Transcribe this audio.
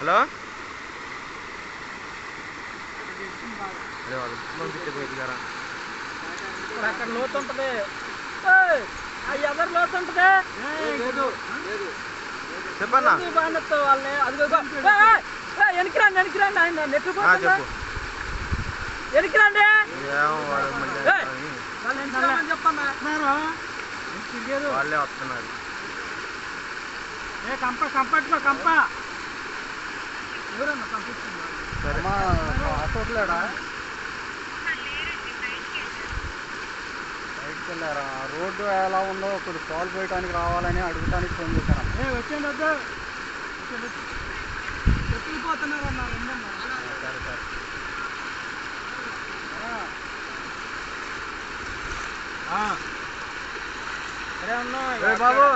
Hello అక్కడ లోతు ఉంటుంది, ఎవరు లోతు ఉంటుంది చెప్పన్నా వాళ్ళని. అది వెనక్కిరండి వెనక్కిరండి, ఆయన నెట్టుకుపోతుంది. వెనక్కిరండి చెప్పన్నా, వాళ్ళే వస్తున్నారు. కంప కంపట్లో కంప ఎవరన్నా పంపిస్తున్నా ఆటోట్లేడా బయటకు వెళ్ళారా? రోడ్డు ఎలా ఉందో కొద్ది పాలు పోయటానికి రావాలని అడుగుతానికి ఫోన్ చేశాను. వచ్చేయండి వద్దు ఎత్తుకుపోతున్నారన్నా. సరే సరే సరే అన్నా బాబు.